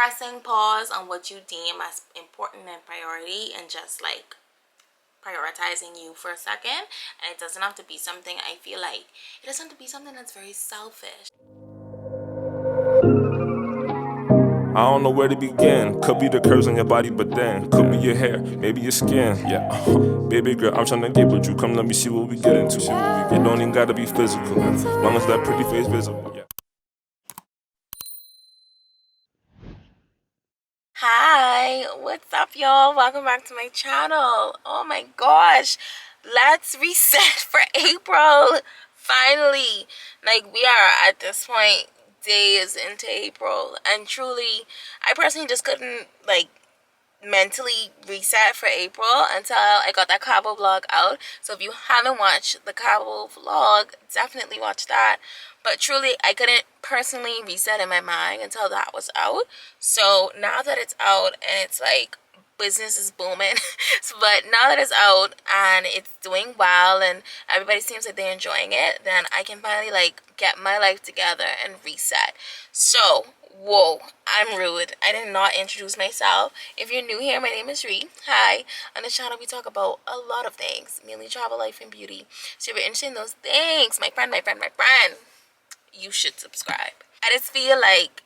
pressing pause on what you deem as important and priority, and just like prioritizing you for a second. And it doesn't have to be something, I feel like it doesn't have to be something that's very selfish. I don't know where to begin. Could be the curves on your body, but then could be your hair, maybe your skin. Yeah, baby girl, I'm tryna get with you. Come, let me see what we get into. It don't even gotta be physical, as long as that pretty face visible. Yeah. Hi, what's up, y'all? Welcome back to my channel. Oh my gosh, let's reset for April. Finally, like, we are at this point days into April, and truly, I personally just couldn't like mentally reset for April until I got that Cabo vlog out. So if you haven't watched the Cabo vlog, definitely watch that. But truly, I couldn't personally reset in my mind until that was out. So now that it's out and it's like business is booming, but now that it's out and it's doing well and everybody seems like they're enjoying it, then I can finally like get my life together and reset. So whoa, I'm rude. I did not introduce myself. If you're new here, my name is Ree. Hi. On this channel, we talk about a lot of things, mainly travel, life, and beauty. So if you're interested in those things, my friend, you should subscribe. I just feel like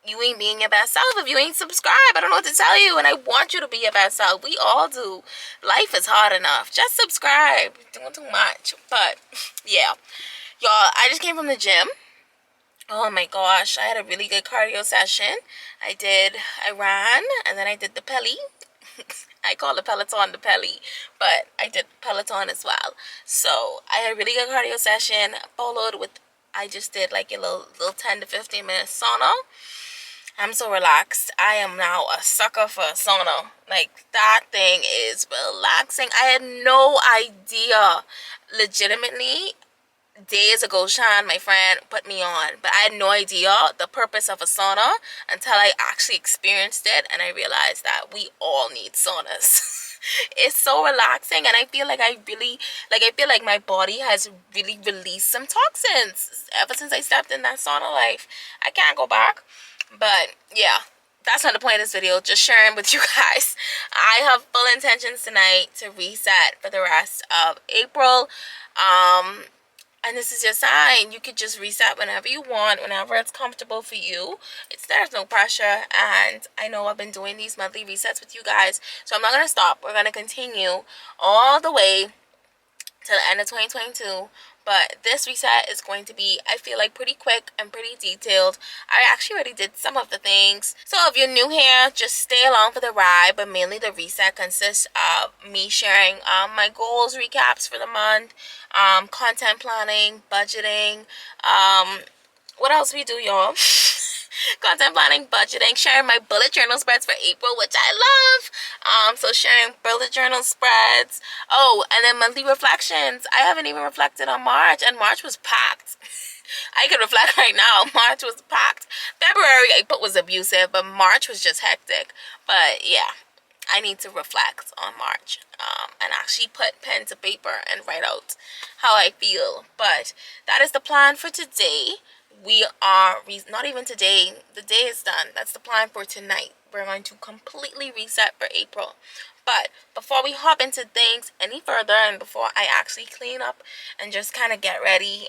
you ain't being your best self if you ain't subscribed. I don't know what to tell you, and I want you to be your best self. We all do. Life is hard enough. Just subscribe. Doing too much. But yeah, y'all, I just came from the gym. Oh my gosh, I had a really good cardio session. I ran, and then I did the Pelly. I call the Peloton the Pelly, but I did Peloton as well. So I had a really good cardio session, followed with, I just did like a little 10 to 15 minute sauna. I'm so relaxed. I am now a sucker for a sauna. Like, that thing is relaxing. I had no idea, legitimately. Days ago, Sean, my friend, put me on, but I had no idea the purpose of a sauna until I actually experienced it, and I realized that we all need saunas. It's so relaxing, and I feel like I feel like my body has really released some toxins ever since I stepped in that sauna life. I can't go back. But yeah, that's not the point of this video. Just sharing with you guys. I have full intentions tonight to reset for the rest of April. And this is your sign. You could just reset whenever you want, whenever it's comfortable for you. There's no pressure. And I know I've been doing these monthly resets with you guys, so I'm not going to stop. We're going to continue all the way till the end of 2022. But this reset is going to be, I feel like, pretty quick and pretty detailed. I actually already did some of the things. So if you're new here, just stay along for the ride. But mainly the reset consists of me sharing my goals, recaps for the month, content planning, budgeting, what else we do, y'all? Content planning, budgeting, sharing my bullet journal spreads for April, which I love. So sharing bullet journal spreads. Oh, and then monthly reflections. I haven't even reflected on March, and March was packed. I could reflect right now. March was packed. February I put was abusive, but March was just hectic. But yeah, I need to reflect on March, and actually put pen to paper and write out how I feel. But that is the plan for today. We are not even today, the day is done. That's the plan for tonight. We're going to completely reset for April. But before we hop into things any further, and before I actually clean up and just kind of get ready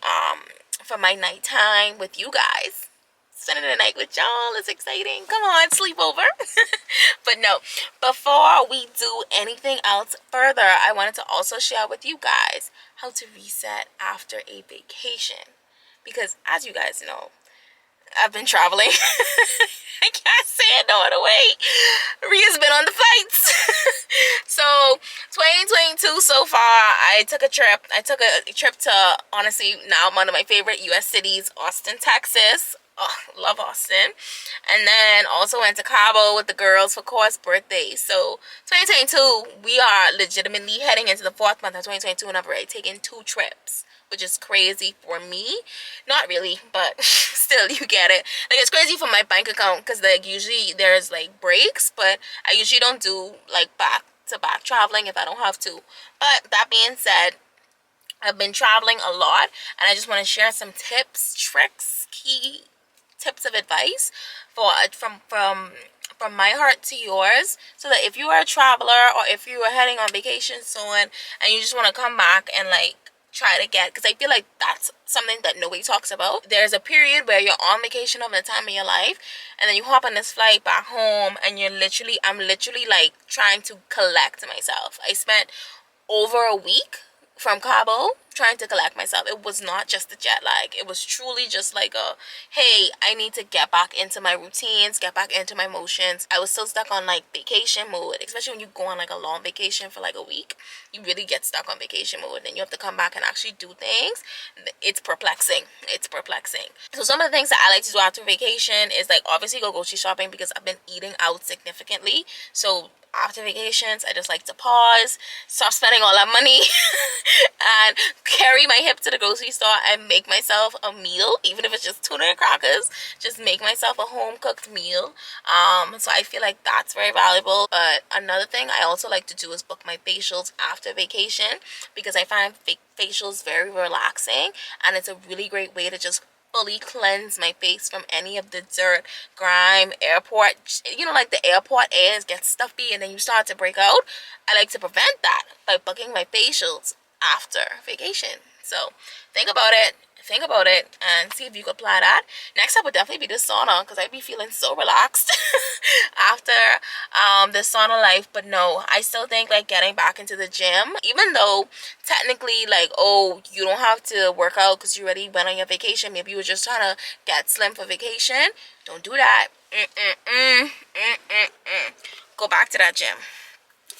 for my nighttime with you guys, spending the night with y'all is exciting. Come on, sleep over. But no, before we do anything else further, I wanted to also share with you guys how to reset after a vacation. Because as you guys know, I've been traveling. I can't say it no other way. Ria's been on the flights. So 2022 so far, I took a trip. I took a trip to, honestly, now one of my favorite US cities, Austin, Texas. Oh, love Austin. And then also went to Cabo with the girls for Cora's birthday. So 2022, we are legitimately heading into the 4th month of 2022, and I've already taken 2 trips, which is crazy for me. Not really, but still, you get it. Like, it's crazy for my bank account, because like usually there's like breaks, but I usually don't do like back to back traveling if I don't have to. But that being said, I've been traveling a lot, and I just want to share some tips, tricks, key tips of advice for from my heart to yours, so that if you are a traveler or if you are heading on vacation soon and you just want to come back and like try to get, because I feel like that's something that nobody talks about. There's a period where you're on vacation over the time of your life, and then you hop on this flight back home, and I'm literally like trying to collect myself. I spent over a week from Cabo trying to collect myself. It was not just the jet lag. It was truly just like a, hey, I need to get back into my routines, get back into my motions. I was still stuck on like vacation mode, especially when you go on like a long vacation for like a week. You really get stuck on vacation mode, and you have to come back and actually do things. It's perplexing. It's perplexing. So some of the things that I like to do after vacation is like obviously go grocery shopping, because I've been eating out significantly. So after vacations, I just like to pause, stop spending all that money and carry my hip to the grocery store and make myself a meal, even if it's just tuna and crackers. Just make myself a home cooked meal. So I feel like that's very valuable. But another thing I also like to do is book my facials after vacation, because I find facials very relaxing, and it's a really great way to just fully cleanse my face from any of the dirt, grime, airport, you know, like the airport air gets stuffy and then you start to break out. I like to prevent that by booking my facials after vacation. So think about it and see if you could apply that. Next up would definitely be the sauna, because I'd be feeling so relaxed after the sauna life. But no, I still think like getting back into the gym, even though technically like, oh, you don't have to work out because you already went on your vacation, maybe you were just trying to get slim for vacation, don't do that. Go back to that gym.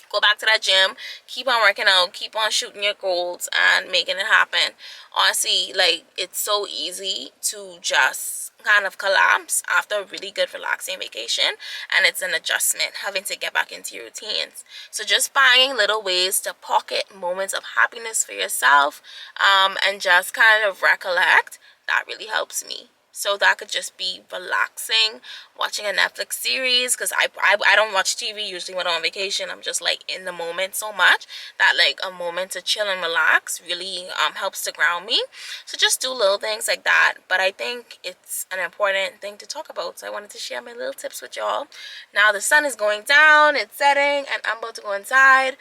Go back to that gym, keep on working out, keep on shooting your goals and making it happen. Honestly, like, it's so easy to just kind of collapse after a really good relaxing vacation, and it's an adjustment having to get back into your routines. So just finding little ways to pocket moments of happiness for yourself, and just kind of recollect, that really helps me. So that could just be relaxing, watching a Netflix series, because I don't watch TV usually when I'm on vacation. I'm just like in the moment so much that like a moment to chill and relax really helps to ground me. So just do little things like that. But I think it's an important thing to talk about, so I wanted to share my little tips with y'all. Now the sun is going down, it's setting, and I'm about to go inside,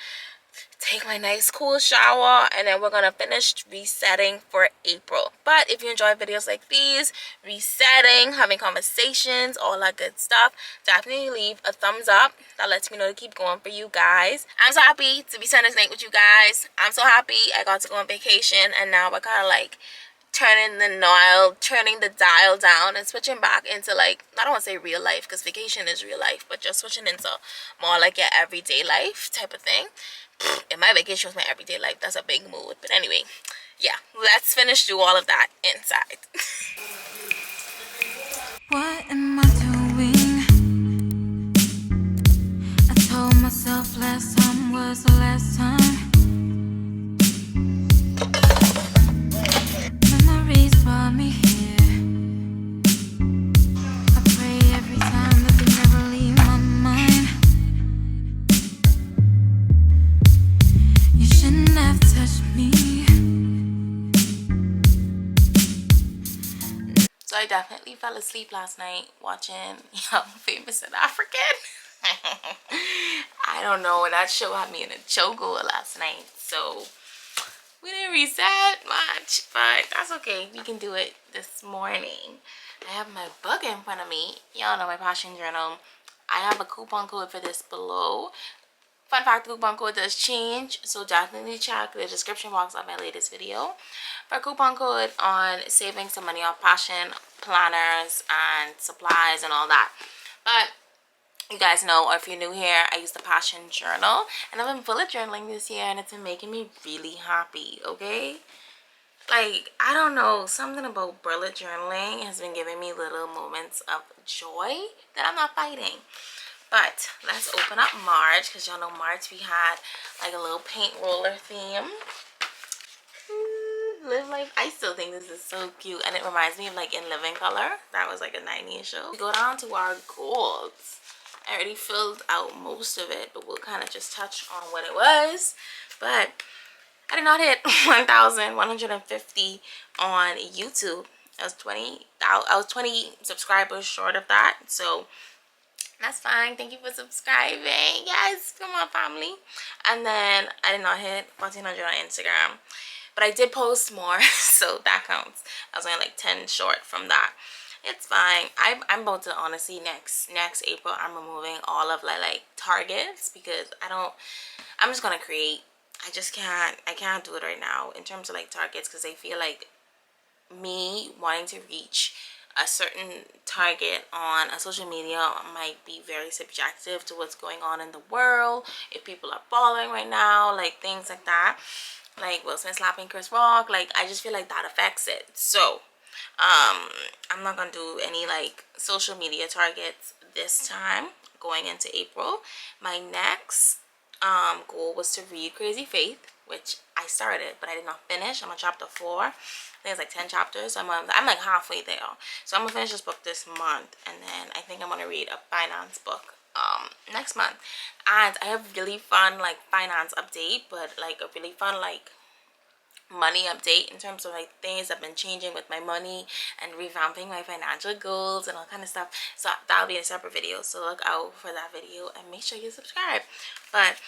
take my nice cool shower, and then we're gonna finish resetting for April. But if you enjoy videos like these, resetting, having conversations, all that good stuff, definitely leave a thumbs up. That lets me know to keep going for you guys. I'm so happy to be spending this night with you guys. I'm so happy I got to go on vacation, and now we're kind of like turning the dial down and switching back into like, I don't want to say real life because vacation is real life, but just switching into more like your everyday life type of thing. And my vacation was my everyday life. That's a big mood. But anyway, yeah, let's finish do all of that inside. What am I doing? I told myself last time was the last time. Memories brought me here. I pray every time that they never leave my mind. You shouldn't have touched me. So I definitely fell asleep last night watching Young, Famous and African. I don't know, that show had me in a chokehold last night, so we didn't reset much, but that's okay. We can do it this morning. I have my book in front of me. Y'all know my passion journal. I have a coupon code for this below. Fun fact, the coupon code does change, so definitely check the description box of my latest video for a coupon code on saving some money off passion planners and supplies and all that. But you guys know, or if you're new here, I use the passion journal, and I've been bullet journaling this year, and it's been making me really happy. Okay, like, I don't know, something about bullet journaling has been giving me little moments of joy that I'm not fighting. But let's open up March, because y'all know March we had like a little paint roller theme. Live life. I still think this is so cute, and it reminds me of like In Living Color. That was like a 90s show. We go down to our goals. I already filled out most of it, but we'll kind of just touch on what it was. But I did not hit 1,150 on YouTube. I was 20 subscribers short of that. So that's fine. Thank you for subscribing. Yes, come on, family. And then I did not hit 1400 on Instagram, but I did post more, so that counts. I was only like 10 short from that. It's fine. I'm about to honestly next April I'm removing all of like targets, because I'm just gonna create. I can't do it right now in terms of like targets, because I feel like me wanting to reach a certain target on a social media might be very subjective to what's going on in the world, if people are following right now, like things like that, like Will Smith slapping Chris Rock. Like, I just feel like that affects it. So I'm not gonna do any like social media targets this time going into April. My next goal was to read Crazy Faith, which I started but I did not finish. I'm on chapter 4. I think it's like 10 chapters. So I'm like halfway there. So I'm gonna finish this book this month, and then I think I'm gonna read a finance book next month. And I have really fun like finance update, but like a really fun like money update in terms of like things I've been changing with my money and revamping my financial goals and all kind of stuff. So that'll be a separate video, so look out for that video and make sure you subscribe. But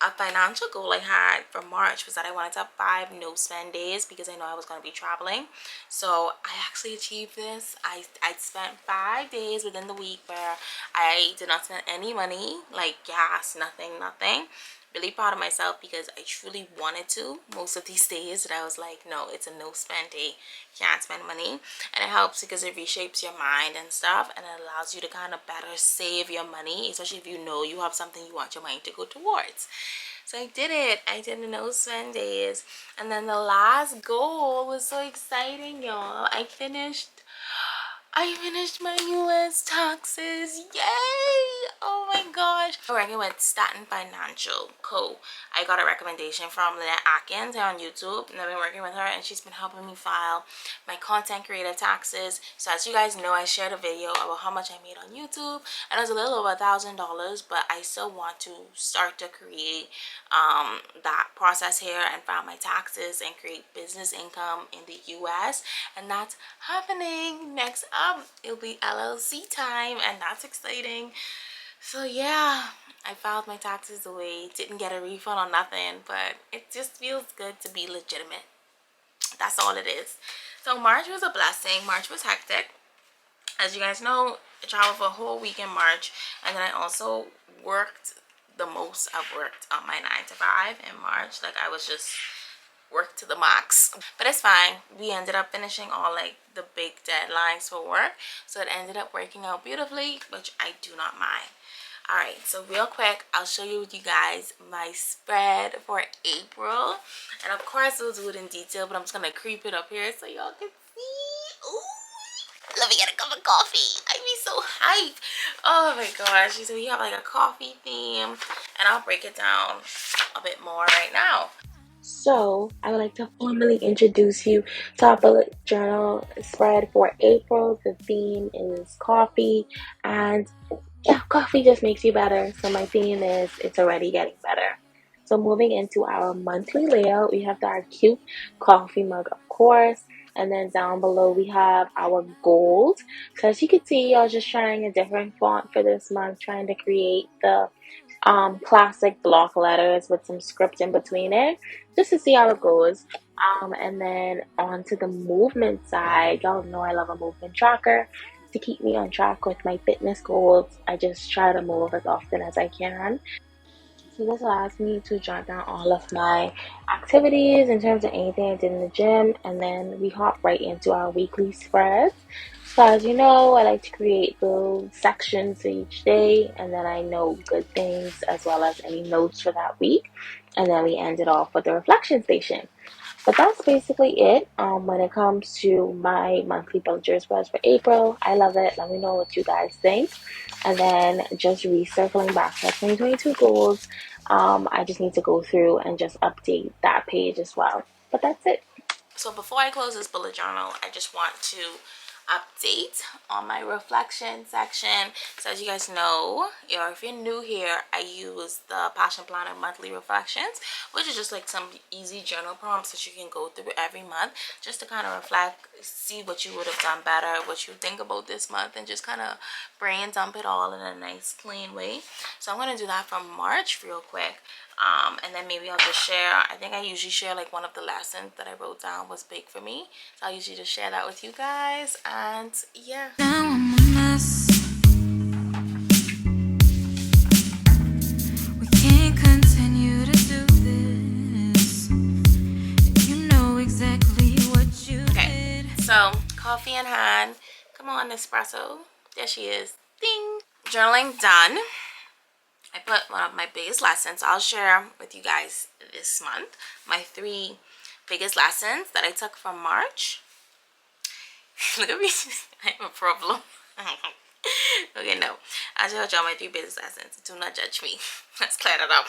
a financial goal I had for March was that I wanted to have 5 no spend days, because I know I was going to be traveling. So I actually achieved this. I spent 5 days within the week where I did not spend any money, like gas, nothing. Really proud of myself, because I truly wanted to most of these days, that I was like, no, it's a no spend day, can't spend money. And it helps because it reshapes your mind and stuff, and it allows you to kind of better save your money, especially if you know you have something you want your money to go towards. So I did it. I did the no spend days. And then the last goal was so exciting, y'all. I finished my US taxes. Yay! Oh my gosh. I'm working with Staten Financial Co. I got a recommendation from Lynette Atkins on YouTube, and I've been working with her, and she's been helping me file my content creator taxes. So as you guys know, I shared a video about how much I made on YouTube, and it was a little over $1,000, but I still want to start to create that process here and file my taxes and create business income in the US, and that's happening. Next up, it'll be LLC time, and that's exciting. So yeah, I filed my taxes away, didn't get a refund or nothing, but it just feels good to be legitimate. That's all it is. So March was a blessing. March was hectic. As you guys know, I traveled for a whole week in March, and then I also worked the most I've worked on my 9 to 5 in March. Like, I was just worked to the max, but it's fine. We ended up finishing all like the big deadlines for work, so it ended up working out beautifully, which I do not mind. All right, so real quick, I'll show you guys my spread for April, and of course we'll do it in detail, but I'm just gonna creep it up here so y'all can see. Ooh, let me get a cup of coffee. I'd be so hyped. Oh my gosh. So we have like a coffee theme, and I'll break it down a bit more right now. So I would like to formally introduce you to our bullet journal spread for April. The theme is coffee, and yeah, coffee just makes you better. So my theme is it's already getting better. So moving into our monthly layout, we have our cute coffee mug, of course. And then down below, we have our gold. So as you can see, I was just trying a different font for this month, trying to create the classic block letters with some script in between it, just to see how it goes. And then on to the movement side, y'all know I love a movement tracker to keep me on track with my fitness goals. I just try to move as often as I can. So this allows me to jot down all of my activities in terms of anything I did in the gym, and then we hop right into our weekly spreads. So as you know, I like to create little sections for each day, and then I note good things as well as any notes for that week, and then we end it off with the reflection station. But that's basically it when it comes to my monthly budget spreads for April. I love it. Let me know what you guys think. And then just recircling back to 2022 goals, I just need to go through and just update that page as well. But that's it. So before I close this bullet journal, I just want to update on my reflection section. So as you guys know, or if you're new here, I use the Passion Planner monthly reflections, which is just like some easy journal prompts that you can go through every month just to kind of reflect, see what you would have done better, what you think about this month, and just kind of brain dump it all in a nice clean way. So I'm going to do that from March real quick. And then maybe I'll just share, I think I usually share like one of the lessons that I wrote down was big for me, so I'll usually just share that with you guys. And yeah, now I'm a mess. We can't continue to do this. You know exactly what you did. So coffee in hand, come on, espresso, there she is, ding. Journaling done. I put one of my biggest lessons. I'll share with you guys this month my 3 biggest lessons that I took from March. Look at me. I have a problem. Okay, no. I'll show y'all my 3 biggest lessons. Do not judge me. Let's clear that up.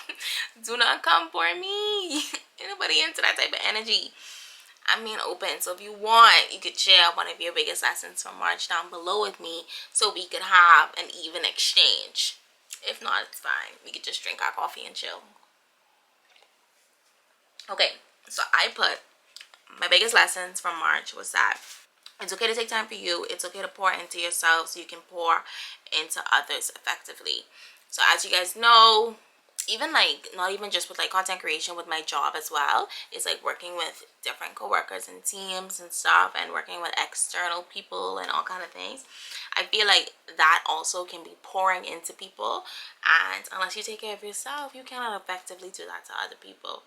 Do not come for me. Ain't nobody into that type of energy. I'm being open. So if you want, you could share one of your biggest lessons from March down below with me so we could have an even exchange. If not, it's fine. We could just drink our coffee and chill. Okay, so I put my biggest lessons from March was that it's okay to take time for you. It's okay to pour into yourself so you can pour into others effectively. So as you guys know, even like not even just with like content creation, with my job as well, it's like working with different coworkers and teams and stuff, and working with external people and all kind of things. I feel like that also can be pouring into people, and unless you take care of yourself, you cannot effectively do that to other people.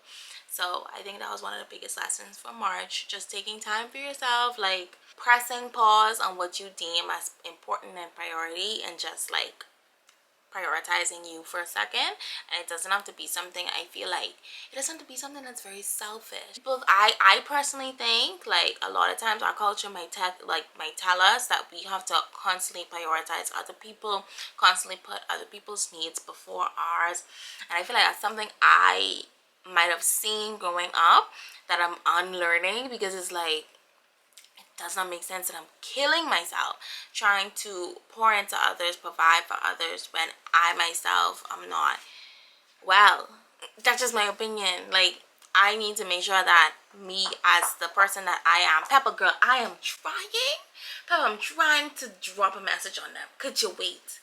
So I think that was one of the biggest lessons from March, just taking time for yourself, like pressing pause on what you deem as important and priority, and just like prioritizing you for a second. And it doesn't have to be something, I feel like it doesn't have to be something that's very selfish. People, I personally think like a lot of times our culture might tell us that we have to constantly prioritize other people, constantly put other people's needs before ours. And I feel like that's something I might have seen growing up that I'm unlearning, because it's like does not make sense that I'm killing myself trying to pour into others, provide for others, when I myself am not well. That's just my opinion. Like, I need to make sure that me as the person that I am, Pepper girl, I am trying. Pepper, I'm trying to drop a message on them. Could you wait?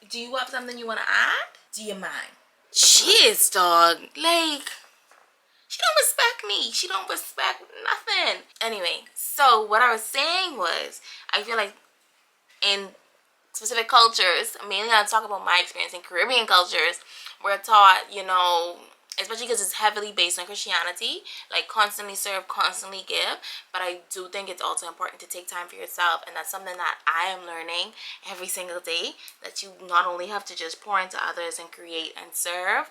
Do you have something you want to add? Do you mind? Cheers, dog. Like, she don't respect me. She don't respect nothing. Anyway, so what I was saying was, I feel like in specific cultures, mainly I'll talk about my experience in Caribbean cultures, we're taught, you know, especially because it's heavily based on Christianity, like constantly serve, constantly give. But I do think it's also important to take time for yourself, and that's something that I am learning every single day, that you not only have to just pour into others and create and serve.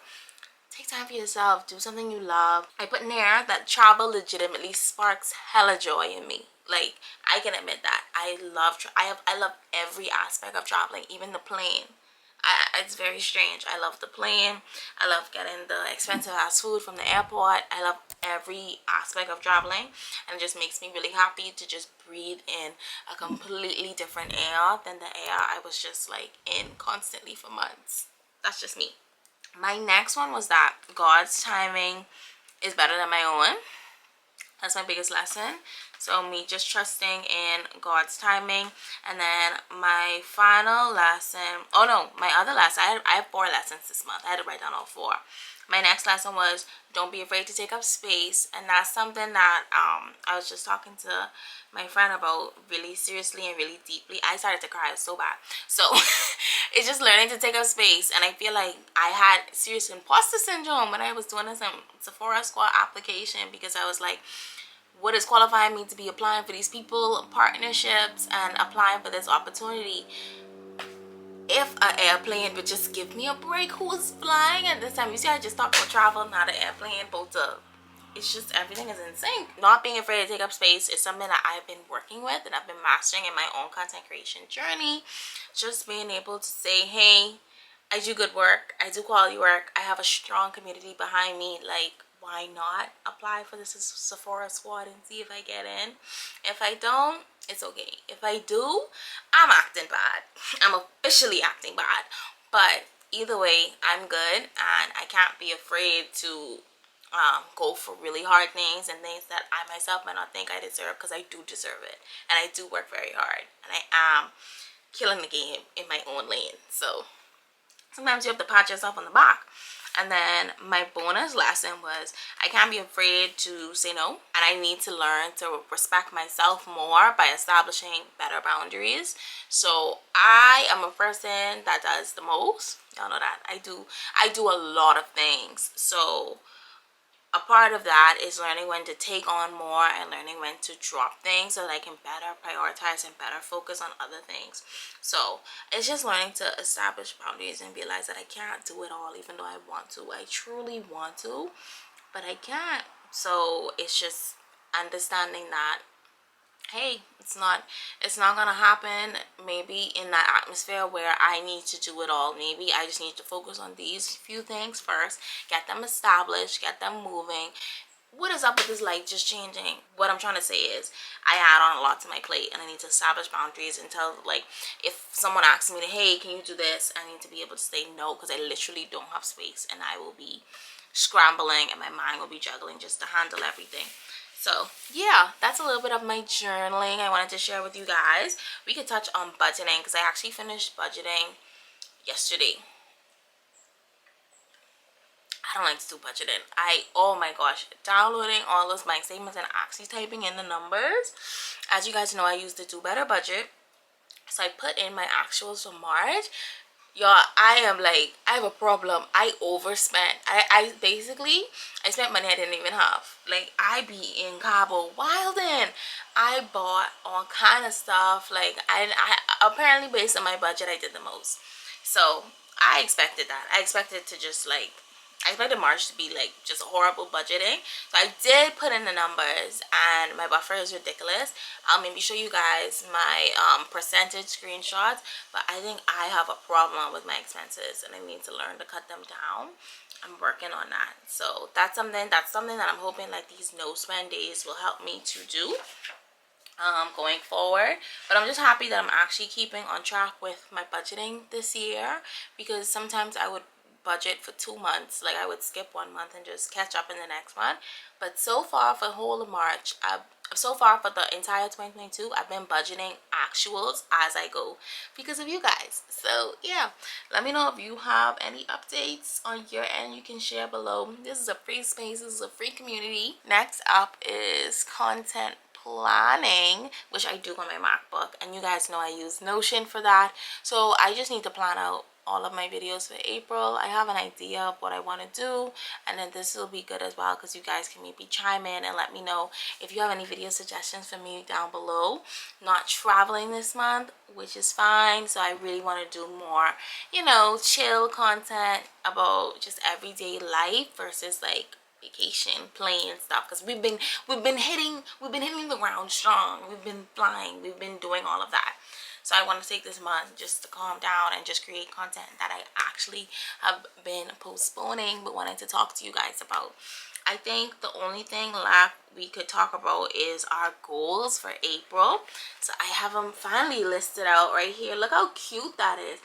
Take time for yourself. Do something you love. I put in there that travel legitimately sparks hella joy in me. Like, I can admit that I love I love every aspect of traveling, even the plane. It's very strange. I love the plane. I love getting the expensive ass food from the airport. I love every aspect of traveling, and it just makes me really happy to just breathe in a completely different air than the air I was just like in constantly for months. That's just me. My next one was that God's timing is better than my own. That's my biggest lesson. So me just trusting in God's timing. And then my final lesson, oh no, my other lesson, I have 4 lessons this month. I had to write down all 4. My next lesson was don't be afraid to take up space. And that's something that I was just talking to my friend about really seriously and really deeply. I started to cry so bad. So it's just learning to take up space. And I feel like I had serious imposter syndrome when I was doing this Sephora Squad application, because I was like, what is qualifying me to be applying for these people partnerships and applying for this opportunity? If an airplane would just give me a break, who is flying at this time? You see, I just talked about travel, not an airplane, both up. It's just everything is in sync. Not being afraid to take up space is something that I've been working with and I've been mastering in my own content creation journey. Just being able to say, hey, I do good work, I do quality work, I have a strong community behind me. Like, why not apply for this Sephora Squad and see if I get in? If I don't, it's okay. If I do, I'm acting bad. I'm officially acting bad. But either way, I'm good, and I can't be afraid to go for really hard things and things that I myself might not think I deserve, because I do deserve it, and I do work very hard, and I am killing the game in my own lane. So sometimes you have to pat yourself on the back. And then my bonus lesson was I can't be afraid to say no, and I need to learn to respect myself more by establishing better boundaries. So I am a person that does the most. Y'all know that I do a lot of things. So a part of that is learning when to take on more and learning when to drop things so that I can better prioritize and better focus on other things. So it's just learning to establish boundaries and realize that I can't do it all, even though I want to. I truly want to, but I can't. So it's just understanding that, hey, it's not gonna happen maybe in that atmosphere where I need to do it all. Maybe I just need to focus on these few things first, get them established, get them moving. What is up with this life just changing? What I'm trying to say is I add on a lot to my plate, and I need to establish boundaries and tell, like, if someone asks me to, hey, can you do this, I need to be able to say no, because I literally don't have space, and I will be scrambling and my mind will be juggling just to handle everything. So yeah, that's a little bit of my journaling I wanted to share with you guys. We could touch on budgeting, because I actually finished budgeting yesterday. I don't like to do budgeting. Oh my gosh, downloading all those bank statements and actually typing in the numbers. As you guys know, I use the Do Better budget. So I put in my actuals for March. Y'all, I have a problem. I overspent. I basically, I spent money I didn't even have. Like, I be in Cabo wildin'. I bought all kind of stuff. Like, I apparently, based on my budget, I did the most. So I expected that. I expected to just like, I expected March to be like just horrible budgeting. So I did put in the numbers, and my buffer is ridiculous. I'll maybe show you guys my percentage screenshots, but I think I have a problem with my expenses, and I need to learn to cut them down. I'm working on that. So that's something that I'm hoping like these no spend days will help me to do going forward. But I'm just happy that I'm actually keeping on track with my budgeting this year, because sometimes I would budget for 2 months, like I would skip 1 month and just catch up in the next one. But so far for the whole of March, so far for the entire 2022, I've been budgeting actuals as I go because of you guys. So yeah, let me know if you have any updates on your end. You can share below. This is a free space, this is a free community. Next up is content planning, which I do on my MacBook, and you guys know I use Notion for that. So I just need to plan out all of my videos for April. I have an idea of what I want to do, and then this will be good as well, because you guys can maybe chime in and let me know if you have any video suggestions for me down below. Not traveling this month, which is fine, so I really want to do more, you know, chill content about just everyday life versus like vacation, playing stuff, because we've been hitting the ground strong. We've been flying, we've been doing all of that. So I want to take this month just to calm down and just create content that I actually have been postponing but wanted to talk to you guys about. I think the only thing left we could talk about is our goals for April. So I have them finally listed out right here. Look how cute that is.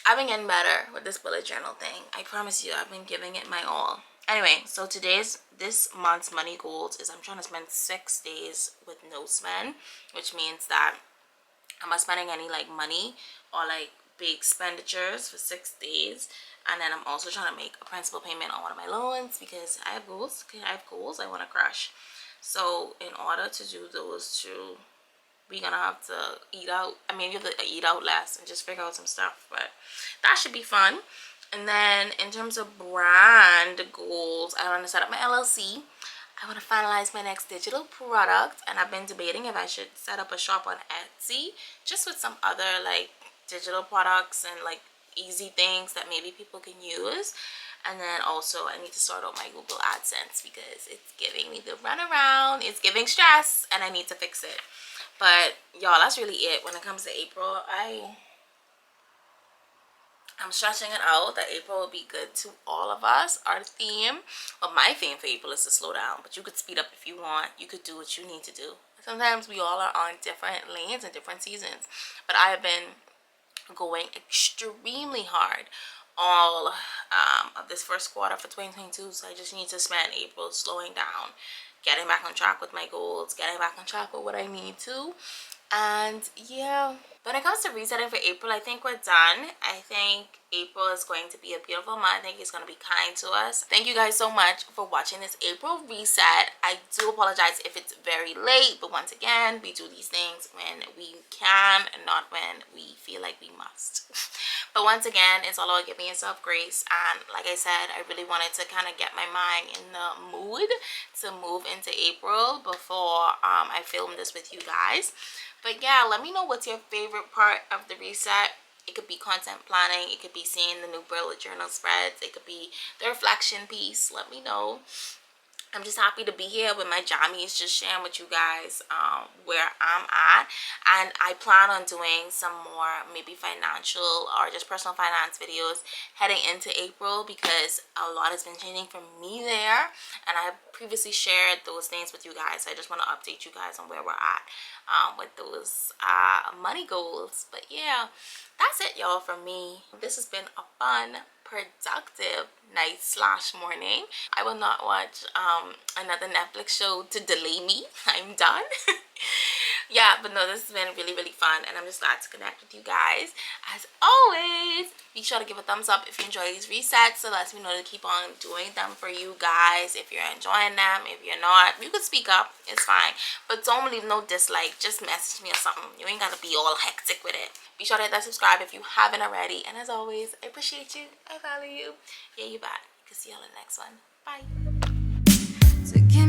I've been getting better with this bullet journal thing. I promise you, I've been giving it my all. Anyway, so this month's money goals is I'm trying to spend 6 days with no spend, which means that I'm not spending any like money or like big expenditures for 6 days. And then I'm also trying to make a principal payment on one of my loans, because I have goals. Okay, I have goals I want to crush. So in order to do those two, we're gonna have to eat out. I mean, you have to eat out less and just figure out some stuff, but that should be fun. And then in terms of brand goals, I want to set up my LLC. I want to finalize my next digital product, and I've been debating if I should set up a shop on Etsy just with some other like digital products and like easy things that maybe people can use. And then also I need to sort out my Google AdSense, because it's giving me the runaround, it's giving stress, and I need to fix it. But y'all, that's really it when it comes to April. I'm stretching it out that April will be good to all of us. Our theme, well, my theme for April is to slow down, but you could speed up if you want. You could do what you need to do. Sometimes we all are on different lanes and different seasons, but I have been going extremely hard all of this first quarter for 2022. So I just need to spend April slowing down, getting back on track with my goals, getting back on track with what I need to. And yeah, when it comes to resetting for April, I think we're done. I think April is going to be a beautiful month. I think it's going to be kind to us. Thank you guys so much for watching this April reset. I do apologize if it's very late, but once again, we do these things when we can and not when we feel like we must. But once again, it's all about giving yourself grace. And like I said, I really wanted to kind of get my mind in the mood to move into April before I film this with you guys. But yeah, let me know what's your favorite part of the reset. It could be content planning, it could be seeing the new bullet journal spreads, it could be the reflection piece. Let me know. I'm just happy to be here with my jammies, just sharing with you guys where I'm at. And I plan on doing some more maybe financial or just personal finance videos heading into April, because a lot has been changing for me there. And I have previously shared those things with you guys. So I just want to update you guys on where we're at with those money goals. But yeah, that's it, y'all, from me. This has been a fun, productive night / morning. I will not watch another Netflix show to delay me. I'm done. Yeah, but no, this has been really, really fun, and I'm just glad to connect with you guys. As always, be sure to give a thumbs up if you enjoy these resets. So lets me know to keep on doing them for you guys. If you're enjoying them, if you're not, you can speak up. It's fine. But don't leave no dislike. Just message me or something. You ain't got to be all hectic with it. Be sure to hit that subscribe if you haven't already. And as always, I appreciate you. I value you. Yeah, you back. You can see y'all in the next one. Bye.